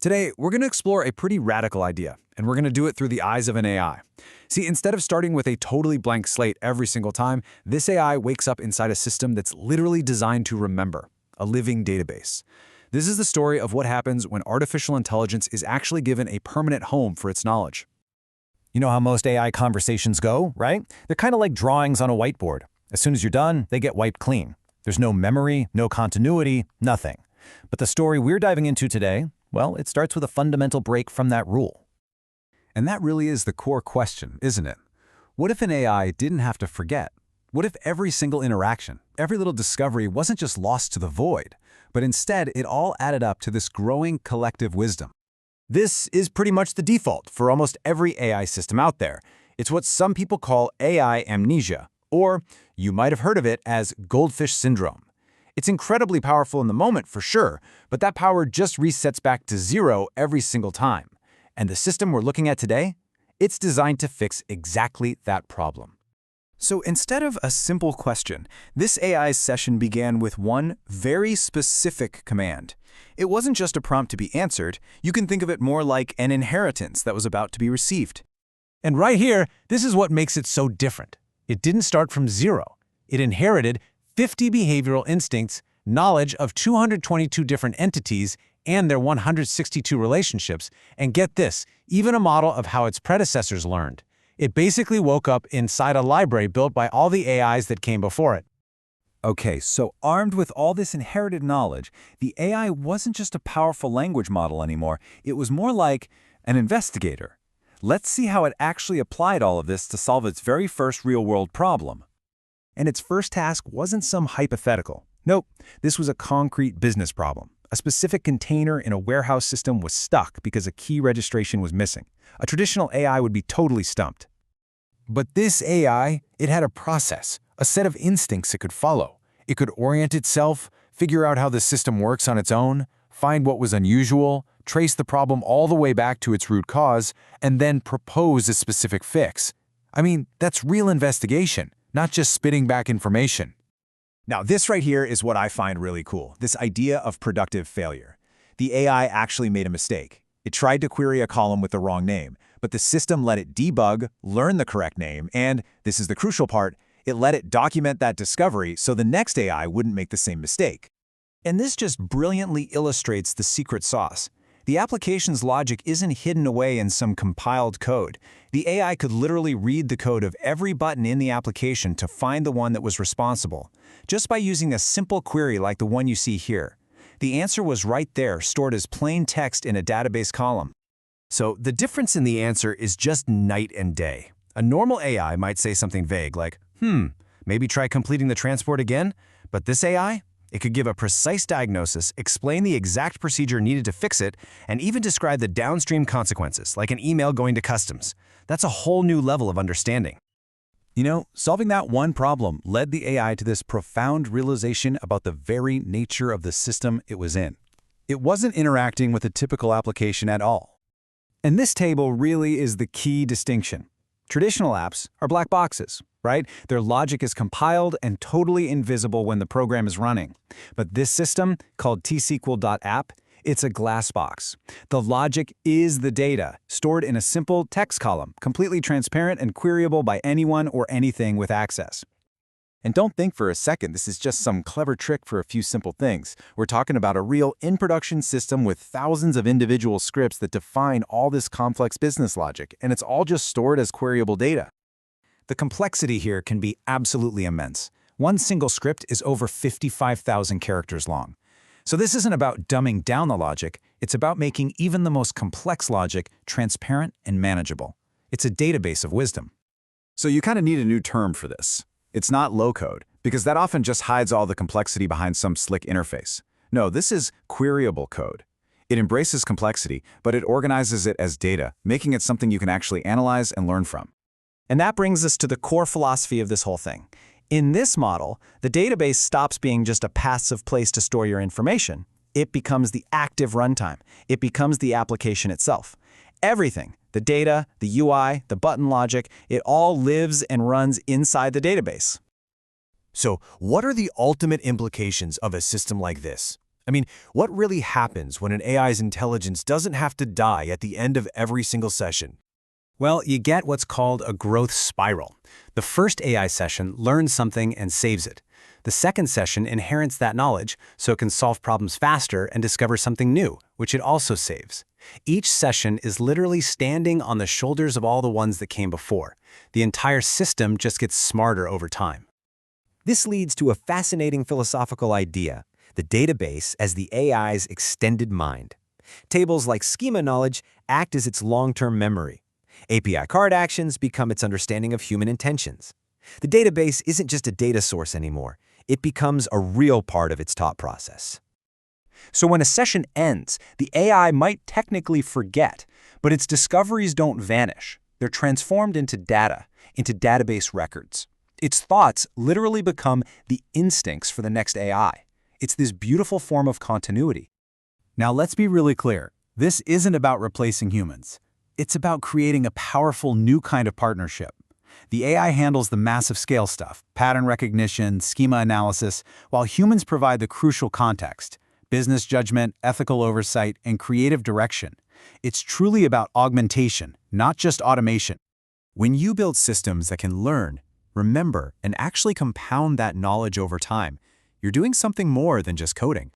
Today, we're going to explore a pretty radical idea, and we're going to do it through the eyes of an AI. See, instead of starting with a totally blank slate every single time, this AI wakes up inside a system that's literally designed to remember, a living database. This is the story of what happens when artificial intelligence is actually given a permanent home for its knowledge. You know how most AI conversations go, right? They're kind of like drawings on a whiteboard. As soon as you're done, they get wiped clean. There's no memory, no continuity, nothing. But the story we're diving into today, well, it starts with a fundamental break from that rule. And that really is the core question, isn't it? What if an AI didn't have to forget? What if every single interaction, every little discovery wasn't just lost to the void, but instead it all added up to this growing collective wisdom? This is pretty much the default for almost every AI system out there. It's what some people call AI amnesia, or you might have heard of it as goldfish syndrome. It's incredibly powerful in the moment for sure, but that power just resets back to zero every single time. And the system we're looking at today? It's designed to fix exactly that problem. So instead of a simple question, this AI session began with one very specific command. It wasn't just a prompt to be answered. You can think of it more like an inheritance that was about to be received. And right here, this is what makes it so different. It didn't start from zero. It inherited 50 behavioral instincts, knowledge of 222 different entities, and their 162 relationships, and get this, even a model of how its predecessors learned. It basically woke up inside a library built by all the AIs that came before it. Okay, so armed with all this inherited knowledge, the AI wasn't just a powerful language model anymore. It was more like an investigator. Let's see how it actually applied all of this to solve its very first real-world problem. And its first task wasn't some hypothetical. Nope, this was a concrete business problem. A specific container in a warehouse system was stuck because a key registration was missing. A traditional AI would be totally stumped. But this AI, it had a process, a set of instincts it could follow. It could orient itself, figure out how the system works on its own, find what was unusual, trace the problem all the way back to its root cause, and then propose a specific fix. I mean, that's real investigation, not just spitting back information. Now, this right here is what I find really cool, this idea of productive failure. The AI actually made a mistake. It tried to query a column with the wrong name, but the system let it debug, learn the correct name, and, this is the crucial part, it let it document that discovery so the next AI wouldn't make the same mistake. And this just brilliantly illustrates the secret sauce. The application's logic isn't hidden away in some compiled code. The AI could literally read the code of every button in the application to find the one that was responsible, just by using a simple query like the one you see here. The answer was right there, stored as plain text in a database column. So the difference in the answer is just night and day. A normal AI might say something vague like, maybe try completing the transport again, but this AI? It could give a precise diagnosis, explain the exact procedure needed to fix it, and even describe the downstream consequences, like an email going to customs. That's a whole new level of understanding. You know, solving that one problem led the AI to this profound realization about the very nature of the system it was in. It wasn't interacting with a typical application at all. And this table really is the key distinction. Traditional apps are black boxes, right? Their logic is compiled and totally invisible when the program is running. But this system, called t-sql.app, it's a glass box. The logic is the data, stored in a simple text column, completely transparent and queryable by anyone or anything with access. And don't think for a second this is just some clever trick for a few simple things. We're talking about a real in-production system with thousands of individual scripts that define all this complex business logic, and it's all just stored as queryable data. The complexity here can be absolutely immense. One single script is over 55,000 characters long. So this isn't about dumbing down the logic, it's about making even the most complex logic transparent and manageable. It's a database of wisdom. So you kind of need a new term for this. It's not low-code, because that often just hides all the complexity behind some slick interface. No, this is queryable code. It embraces complexity, but it organizes it as data, making it something you can actually analyze and learn from. And that brings us to the core philosophy of this whole thing. In this model, the database stops being just a passive place to store your information. It becomes the active runtime. It becomes the application itself. Everything, the data, the UI, the button logic, it all lives and runs inside the database. So what are the ultimate implications of a system like this? I mean, what really happens when an AI's intelligence doesn't have to die at the end of every single session? Well, you get what's called a growth spiral. The first AI session learns something and saves it. The second session inherits that knowledge so it can solve problems faster and discover something new, which it also saves. Each session is literally standing on the shoulders of all the ones that came before. The entire system just gets smarter over time. This leads to a fascinating philosophical idea: the database as the AI's extended mind. Tables like schema knowledge act as its long-term memory. API card actions become its understanding of human intentions. The database isn't just a data source anymore. It becomes a real part of its thought process. So when a session ends, the AI might technically forget, but its discoveries don't vanish. They're transformed into data, into database records. Its thoughts literally become the instincts for the next AI. It's this beautiful form of continuity. Now let's be really clear. This isn't about replacing humans. It's about creating a powerful new kind of partnership. The AI handles the massive scale stuff, pattern recognition, schema analysis, while humans provide the crucial context, business judgment, ethical oversight, and creative direction. It's truly about augmentation, not just automation. When you build systems that can learn, remember, and actually compound that knowledge over time, you're doing something more than just coding.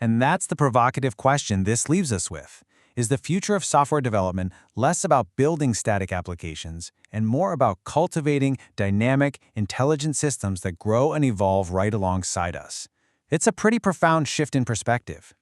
And that's the provocative question this leaves us with. Is the future of software development less about building static applications and more about cultivating dynamic, intelligent systems that grow and evolve right alongside us? It's a pretty profound shift in perspective.